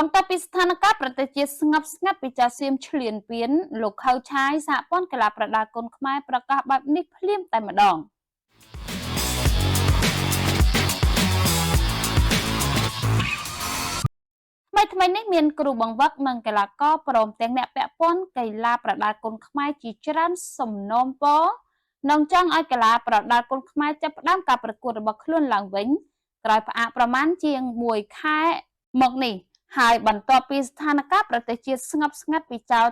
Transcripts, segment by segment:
បន្ទាប់ពីស្ថានភាពប្រទេសជាតិស្ងប់ស្ងាត់ពីចាសៀមឈ្លានពានលោកខៅឆាយសហព័ន្ធកីឡាប្រដាល់គុនខ្មែរប្រកាសបែបនេះភ្លាមតែម្ដងថ្មីនេះមានគ្រូបង្វឹកនិងកីឡាករព្រមទាំងអ្នកពាក់ព័ន្ធកីឡាប្រដាល់គុនខ្មែរជាច្រើនសំណូមពរនិងចង់ឲ្យកីឡាប្រដាល់គុនខ្មែរចាប់ផ្ដើមការប្រកួតរបស់ខ្លួនឡើងវិញក្រោយផ្អាកប្រមាណជាង1ខែមកនេះហើយបន្ទាប់ពីស្ថានភាពប្រទេសជាតិស្ងប់ស្ងាត់ពីចោរ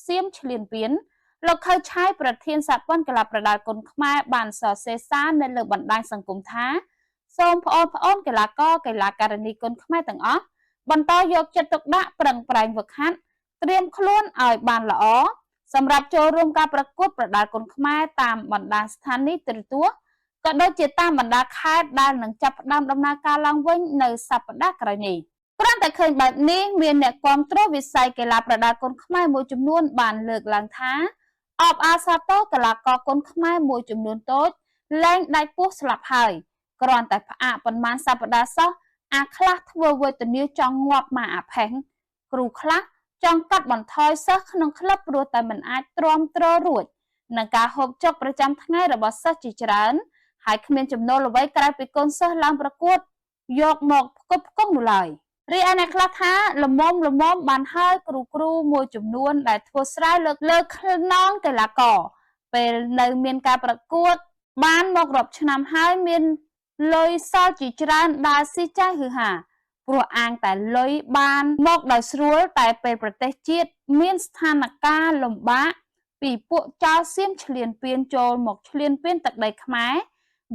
សៀមឈ្លានពានលោកខៅឆាយប្រធានសហព័ន្ធកីឡាប្រដាល់គុនខ្មែរបានសរសេរសារនៅលើបណ្ដាញសង្គមថាសូមប្អូនកីឡាករកីឡាការិនីគុនខ្មែរទាំងអស់បន្តយកចិត្តទុកដាក់ប្រឹងប្រែងហ្វឹកហាត់ត្រៀមខ្លួនឲ្យបានល្អសម្រាប់ចូលរួមការប្រកួតប្រដាល់គុនខ្មែរតាមបណ្ដាស្ថានីយទូរទស្សន៍ក៏ដូចជាតាមបណ្ដាខេត្តដែលនឹងចាប់ផ្ដើមដំណើរការឡើងវិញនៅសប្ដាហ៍ក្រោយនេះគ្រាន់តែឃើញបែបនេះមានអ្នកគាំទ្រវិស័យកីឡាប្រដាល់គុនខ្មែរមួយចំនួនបានលើកឡើងថាអបអាសាទរកីឡាករគុនខ្មែរមួយចំនួនតូចលែងដាច់ពោះស្លាប់ហើយគ្រាន់តែផ្អាកប៉ុន្មានសប្ដាហ៍សោះអាខ្លះធ្វើវេទនាចង់ងាប់មកអាផេងគ្រូខ្លះចង់កាត់បន្ថយសិស្សក្នុងក្លឹបព្រោះតែមិនអាចទ្រាំទ្ររួចនឹងការហូបចុកប្រចាំថ្ងៃរបស់សិស្សជាច្រើនហើយគ្មានចំណូលអ្វីក្រៅពីកូនសិស្សឡើងប្រកួតយកមកផ្គត់ផ្គង់នោះឡើយរីឯអ្នកខ្លះថាល្មមបានហើយគ្រូមួយចំនួនដែលធ្វើស្រែលើកខ្នងកីឡាករពេលនៅមានការប្រកួតបានមករាប់ឆ្នាំហើយមានលុយសល់ជាច្រើនដើរស៊ីចាយហឺហាព្រោះអាងតែលុយបានមកដោយស្រួលតែពេលប្រទេសជាតិមានស្ថានភាពលំបាកពីពួកចោរសៀមឈ្លានពានចូលមកឈ្លានពានទឹកដីខ្មែរ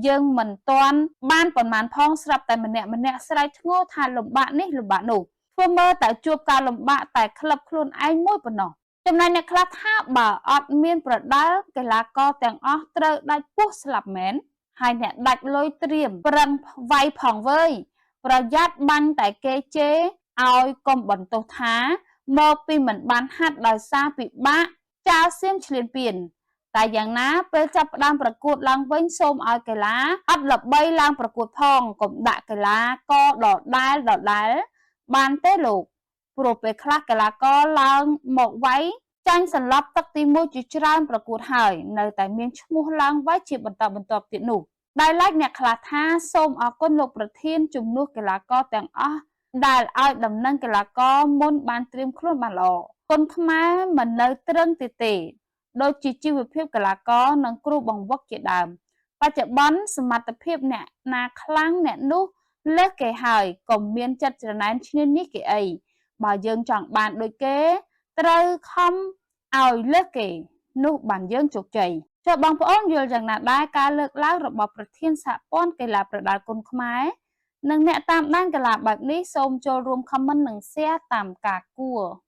យើងមិនទាន់បានប៉ុន្មានផងស្រាប់តែម្នាក់ស្រែកធ្ងោថាលំបាកនេះលំបាកនោះធ្វើមើលតែជួបការលំបាកតែក្លឹបខ្លួនឯងមួយប៉ុណ្ណោះចំណែកអ្នកខ្លះថាបើអត់មានប្រដាល់កីឡាករទាំងអស់ត្រូវដាច់ពោះស្លាប់មែនហើយអ្នកដាច់លុយត្រៀមប្រឹងវាយផងវើយប្រយ័ត្នបាញ់តែគេជេរឲ្យកុំបន្ទោសថាមកពីមិនបានហាត់ដោយសារពិបាកចោលសៀមឈ្លានពានតែយ៉ាងណាពេលចាប់ផ្ដើមប្រកួតឡើងវិញសូមឲ្យកីឡាអត់ល្បីឡើងប្រកួតផងកុំដាក់កីឡាករដដែលបានទេលោកព្រោះពេលខ្លះកីឡាករឡើងមកវាយចាញ់សន្លប់ទឹកទី1ជាច្រើនប្រកួតហើយនៅតែមានឈ្មោះឡើងវាយជាបន្តបន្ទាប់ទៀតនោះដែលឡែកអ្នកខ្លះថាសូមអរគុណលោកប្រធានជំនួសកីឡាករទាំងអស់ដែលឲ្យដំណឹងកីឡាករមុនបានត្រៀមខ្លួនបានល្អគុនខ្មែរមិននៅត្រឹងទេដូចជាជីវភាពកីឡាករនិងគ្រូបង្វឹកជាដើមបច្ចុប្បន្នសមត្ថភាពអ្នកណាខ្លាំងអ្នកនោះលើសគេហើយកុំមានចិត្តច្រណែនឈ្នានីសគេអីបើយើងចង់បានដូចគេត្រូវខំឲ្យលើសគេនោះបានយើងជោគជ័យចុះបងប្អូនយល់យ៉ាងណាដែរការលើកឡើងរបស់ប្រធានសហព័ន្ធកីឡាប្រដាល់គុនខ្មែរនិងអ្នកតាមដានកីឡាបែបនេះសូមចូលរួម comment និង share តាមការគួរ